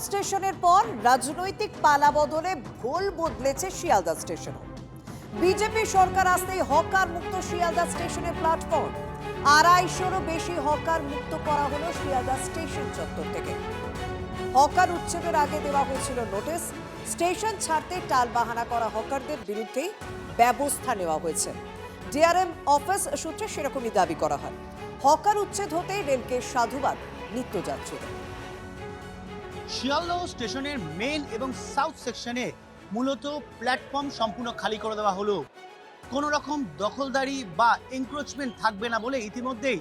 স্টেশনের পর রাজনৈতিক পালাবদলে ভোল বদলেছে শিয়ালদা স্টেশনও। বিজেপি সরকার আসতেই হকার মুক্ত শিয়ালদা স্টেশনের প্ল্যাটফর্ম। 250-রও বেশি হকার মুক্ত করা হলো শিয়ালদা স্টেশন চত্বর থেকে। হকার উচ্ছেদের আগে দেওয়া হয়েছিল নোটিশ। স্টেশন ছাড়তে টালবাহানা করা হকারদের বিরুদ্ধে ব্যবস্থা নেওয়া হয়েছে। ডিআরএম অফিস সূত্রে সেরকমই দাবি করা হয়। হকার উচ্ছেদ হতে রেলকে সাধুবাদ নিত্যযাত্রীদের। শিয়ালদহ স্টেশনের মেন এবং সাউথ সেকশনে মূলত প্ল্যাটফর্ম সম্পূর্ণ খালি করে দেওয়া হলো। কোনো রকম দখলদারি বা এনক্রোচমেন্ট থাকবে না বলে ইতিমধ্যেই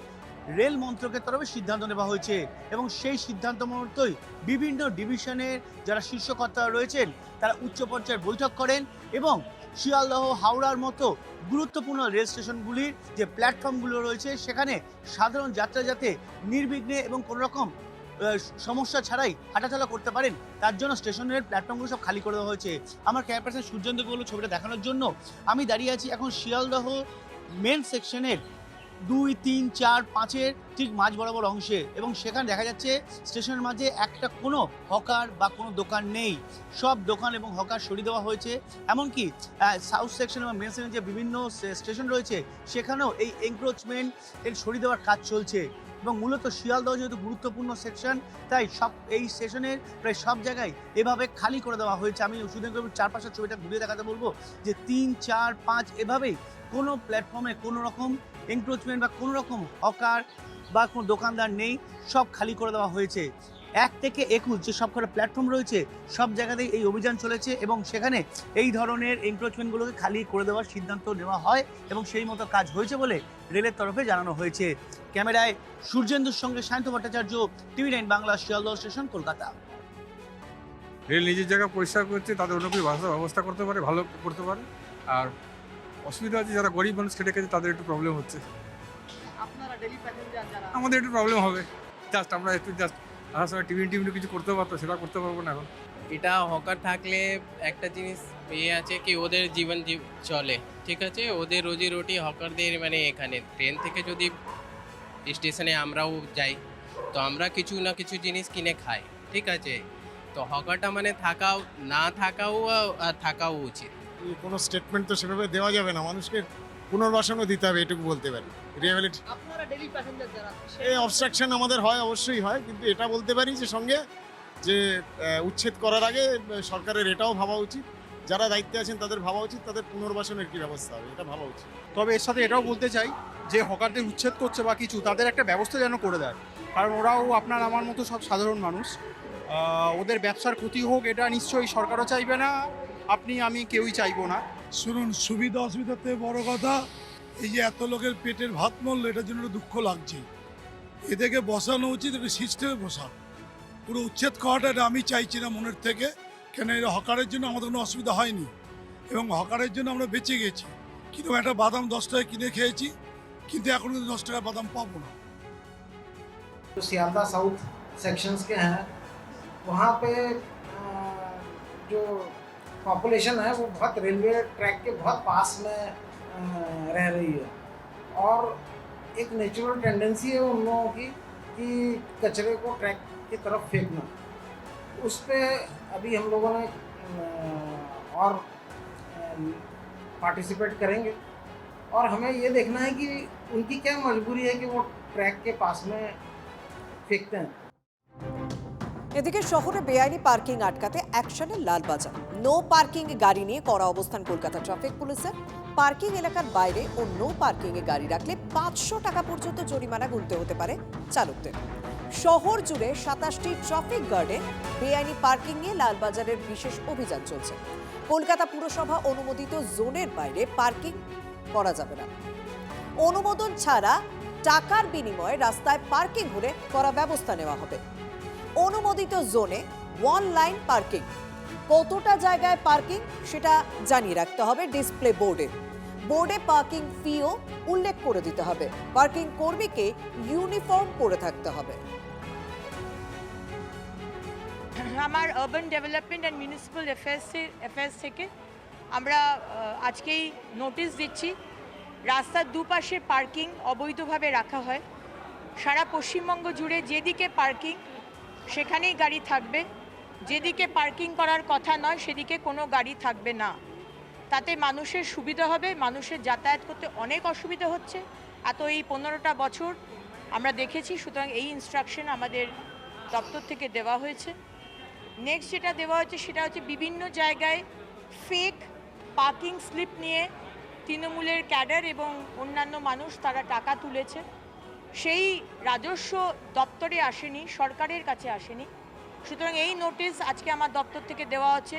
রেল মন্ত্রকের তরফে সিদ্ধান্ত নেওয়া হয়েছে এবং সেই সিদ্ধান্ত মতোই বিভিন্ন ডিভিশনের যারা শীর্ষকর্তারা রয়েছেন তারা উচ্চ পর্যায়ের বৈঠক করেন এবং শিয়ালদহ হাওড়ার মতো গুরুত্বপূর্ণ রেল স্টেশনগুলির যে প্ল্যাটফর্মগুলো রয়েছে সেখানে সাধারণ যাত্রা যাতে নির্বিঘ্নে এবং কোনো রকম সমস্যা ছাড়াই হাঁটাচলা করতে পারেন তার জন্য স্টেশনের প্ল্যাটফর্মগুলো সব খালি করে দেওয়া হয়েছে। আমার ক্যামেরা পার্সন সূর্যেন্দ্র বলল ছবিটা দেখানোর জন্য আমি দাঁড়িয়ে আছি এখন শিয়ালদহ মেন সেকশনের 2, 3, 4, 5-এর ঠিক মাঝ বরাবর অংশে এবং সেখানে দেখা যাচ্ছে স্টেশনের মাঝে একটা কোনো হকার বা কোনো দোকান নেই। সব দোকান এবং হকার সরিয়ে দেওয়া হয়েছে। এমনকি সাউথ সেকশন এবং মেন সেকশন যে বিভিন্ন স্টেশন রয়েছে সেখানেও এই এনক্রোচমেন্ট এর সরিয়ে দেওয়ার কাজ চলছে এবং মূলত শিয়ালদহ যেহেতু গুরুত্বপূর্ণ সেকশন তাই সব এই স্টেশনের প্রায় সব জায়গায় এভাবে খালি করে দেওয়া হয়েছে। আমি শুধু চারপাশের ছবিটা ঘুরিয়ে দেখাতে বলবো যে 3, 4, 5 এভাবেই কোনো প্ল্যাটফর্মে কোনো রকম এনক্রোচমেন্ট বা কোনো রকম হকার বা কোনো দোকানদার নেই, সব খালি করে দেওয়া হয়েছে। 1 থেকে 21 যে সবকটা প্ল্যাটফর্ম রয়েছে সব জায়গাতেই এই অভিযান চলেছে এবং সেখানে এই ধরনের এনক্রোচমেন্টগুলোকে খালি করে দেওয়ার সিদ্ধান্ত নেওয়া হয় এবং সেই মতো কাজ হয়েছে বলে রেলের তরফে জানানো হয়েছে। ক্যামেরায় সূর্যেন্দুর সঙ্গে Shanta Bhattacharya, TV9 Bangla, Sealdah station, Kolkata. Rail নিজের জায়গা পরিষ্কার করছে, তাদের অন্য কিছু ব্যবস্থা করতে পারে, ভালো করতে পারে। আর অসুবিধা আছে যারা গরিব মানুষ খেটে খেতে তাদের একটু প্রবলেম হচ্ছে। আপনারা ডেইলি প্যাসেঞ্জার যারা আমাদের একটু প্রবলেম হবে। আমরা একটু আসার সময় টিভি কিছু করতে পারতো, সেটা করতে পারবো না এখন। এটা হকার থাকলে একটা জিনিস আছে কি ওদের জীবন চলে, ঠিক আছে, ওদের রুজি রুটি হকারদের মানে এখানে ট্রেন থেকে যদি স্টেশনে আমরাও যাই তো আমরা কিছু না কিছু জিনিস কিনে খাই, ঠিক আছে, তো হকারটা মানে থাকাও না থাকাও আর থাকাও উচিত। কোনো স্টেটমেন্ট তো সেভাবে দেওয়া যাবে না, মানুষকে পুনর্বাসনও দিতে হবে, এটুকু বলতে পারি। রিয়েলিটি আপনারা ডেইলি প্যাসেঞ্জার যারা এই অবস্ট্রাকশন আমাদের হয়, অবশ্যই হয়, কিন্তু এটা বলতে পারি যে সঙ্গে যে উচ্ছেদ করার আগে সরকারের এটাও ভাবা উচিত, যারা দায়িত্বে আছেন তাদের ভাবা উচিত তাদের পুনর্বাসনের কী ব্যবস্থা হবে, এটা ভাবা উচিত। তবে এর সাথে এটাও বলতে চাই যে হকারদের উচ্ছেদ করছে বা কিছু, তাদের একটা ব্যবস্থা যেন করে দেয়, কারণ ওরাও আপনার আমার মতো সব সাধারণ মানুষ। ওদের ব্যবসার ক্ষতি হোক এটা নিশ্চয়ই সরকারও চাইবে না, আপনি আমি কেউই চাইবো না। শুনুন, সুবিধা অসুবিধাতে বড় কথা এই যে এত লোকের পেটের ভাত মরল, এটার জন্য একটু দুঃখ লাগছে। এদেরকে বসানো উচিত, একটু সিস্টেমে বসানো। পুরো উচ্ছেদ করাটা এটা আমি চাইছি না মনের থেকে, কেন এরা হকারের জন্য আমাদের কোনো অসুবিধা হয়নি এবং হকারের জন্য আমরা বেঁচে গেছি। কিন্তু একটা বাদাম 10 টাকায় কিনে খেয়েছি, কিন্তু এখন কিন্তু 10 টাকার বাদাম পাবো না। जो सियालदा साउथ सेक्शंस के हैं वहाँ पे जो पॉपुलेशन है वो बहुत रेलवे ट्रैक के बहुत पास में रह रही है और एक नेचुरल टेंडेंसी है उन लोगों की कि कचरे को ट्रैक की तरफ फेंकना। उस पे अभी हम लोगों ने और पार्टिसिपेट करेंगे और हमें ये देखना है कि उनकी क्या मजबूरी है कि वो ट्रैक के पास में फेंकते हैं। এদিকে শহরে বেআইনি পার্কিং আটকাতে অ্যাকশনে লালবাজার। নো পার্কিং গাড়ি নিয়ে কড়া অবস্থান কলকাতা ট্রাফিক পুলিশের। পার্কিং এলাকার বাইরে ও নো পার্কিং এ গাড়ি রাখলে 500 টাকা পর্যন্ত জরিমানা গুনতে হতে পারে চালকদের। শহর জুড়ে 27টি ট্রাফিক গার্ডে বেআইনি পার্কিং নিয়ে লালবাজারের বিশেষ অভিযান চলছে। কলকাতা পুরসভা অনুমোদিত জোনের বাইরে পার্কিং করা যাবে না। অনুমোদন ছাড়া টাকার বিনিময়ে রাস্তায় পার্কিং হলে করা ব্যবস্থা নেওয়া হবে। অনুমোদিত জোনে 1 লাইন পার্কিং, কতটা জায়গায় পার্কিং সেটা জানিয়ে রাখতে হবে ডিসপ্লে বোর্ডে পার্কিং ফিও উল্লেখ করে দিতে হবে। পার্কিং কর্মীকে ইউনিফর্ম পরে থাকতে হবে। আমার urban development and municipal affairs থেকে আমরা আজকেই নোটিশ দিচ্ছি, রাস্তার দুপাশে পার্কিং অবৈধভাবে রাখা হয়। সারা পশ্চিমবঙ্গ জুড়ে যেদিকে পার্কিং সেখানেই গাড়ি থাকবে, যেদিকে পার্কিং করার কথা নয় সেদিকে কোনো গাড়ি থাকবে না। তাতে মানুষের সুবিধা হবে, মানুষের যাতায়াত করতে অনেক অসুবিধা হচ্ছে। এই 15টা বছর আমরা দেখেছি, সুতরাং এই ইনস্ট্রাকশন আমাদের দপ্তর থেকে দেওয়া হয়েছে। নেক্সট যেটা দেওয়া হয়েছে সেটা হচ্ছে বিভিন্ন জায়গায় ফেক পার্কিং স্লিপ নিয়ে তৃণমূলের ক্যাডার এবং অন্যান্য মানুষ তারা টাকা তুলেছে। সেই রাজস্ব দপ্তরে আসেনি, সরকারের কাছে আসেনি। সুতরাং এই নোটিশ আজকে আমার দপ্তর থেকে দেওয়া হচ্ছে,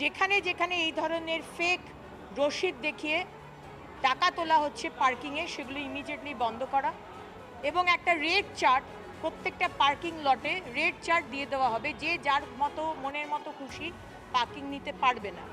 যেখানে যেখানে এই ধরনের ফেক রসিদ দেখিয়ে টাকা তোলা হচ্ছে পার্কিংয়ে, সেগুলো ইমিডিয়েটলি বন্ধ করা এবং একটা রেট চার্ট প্রত্যেকটা পার্কিং লটে রেট চার্ট দিয়ে দেওয়া হবে, যে যার মতো মনের মতো খুশি পার্কিং নিতে পারবে না।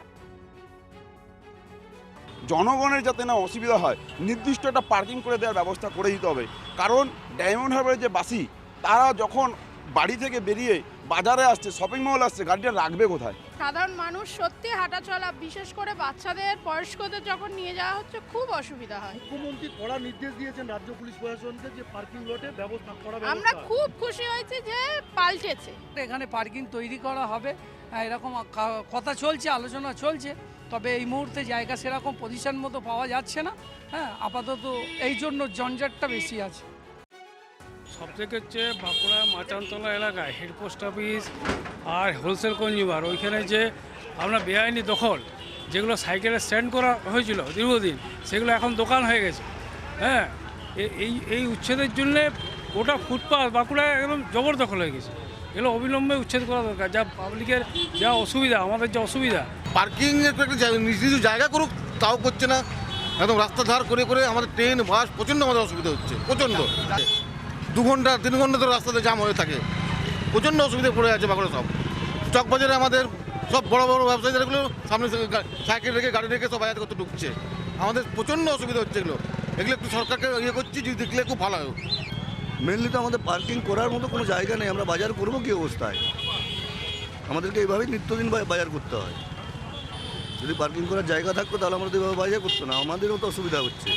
জনগণের যাতে না অসুবিধা হয়, নির্দিষ্ট একটা পার্কিং করে দেওয়ার ব্যবস্থা করে দিতে হবে। কারণ ডায়মন্ড হারবারের যে বাসি, তারা যখন বাড়ি থেকে বেরিয়ে বাজারে আসছে, শপিং মল আসছে, গাড়িটা রাখবে কোথায়? সাধারণ মানুষ সত্যি হাঁটা চলা, বিশেষ করে বাচ্চাদের, বয়স্কদের যখন নিয়ে যাওয়া হচ্ছে খুব অসুবিধা হয়। মুখ্যমন্ত্রী কড়া নির্দেশ দিয়েছেন রাজ্য পুলিশ প্রশাসনকে যে পার্কিং লটে ব্যবস্থা করা। আমরা খুব খুশি হয়েছি যে পাল্টেছে। এখানে পার্কিং তৈরি করা হবে, এরকম কথা চলছে, আলোচনা চলছে, তবে এই মুহূর্তে জায়গা সেরকম পজিশন মতো পাওয়া যাচ্ছে না। আপাতত এই জন্য জঞ্জাটটা বেশি আছে। সবথেকে হচ্ছে বাঁকুড়া মাচানতলা এলাকায় হেড পোস্ট অফিস আর হোলসেল কনজিউমার, ওইখানে যে আপনার বেআইনি দখল, যেগুলো সাইকেলে স্ট্যান্ড করা হয়েছিল দীর্ঘদিন, সেগুলো এখন দোকান হয়ে গেছে। এই উচ্ছেদের জন্যে গোটা ফুটপাথ বাঁকুড়ায় একদম জবরদখল হয়ে গেছে। এগুলো অবিলম্বে উচ্ছেদ করা দরকার। যা পাবলিকের যা অসুবিধা, আমাদের যে অসুবিধা। পার্কিং একটা নির্দিষ্ট জায়গা করুক, তাও করছে না। একদম রাস্তা ধার করে করে আমাদের ট্রেন বাস প্রচণ্ড আমাদের অসুবিধা হচ্ছে, প্রচণ্ড। 2 ঘন্টা 3 ঘন্টা তো রাস্তাতে জাম হয়ে থাকে, প্রচণ্ড অসুবিধা পড়ে আছে বাঁকুড়া সব। চক বাজারে আমাদের সব বড় বড় ব্যবসায়ীদেরগুলো সামনে সাইকেল রেখে গাড়ি রেখে সব বাজার করতে ঢুকছে, আমাদের প্রচণ্ড অসুবিধা হচ্ছে। এগুলো একটু সরকারকে করছি, যদি দেখলে খুব ভালো হয়। মেনলি তো আমাদের পার্কিং করার মতো কোনো জায়গা নেই, আমরা বাজার করবো কী অবস্থায়? আমাদেরকে এইভাবেই নিত্যদিন বাজার করতে হয়। যদি পার্কিং করার জায়গা থাকতো তাহলে আমরা তো এইভাবে বাজার করতো না, আমাদেরও তো অসুবিধা হচ্ছে।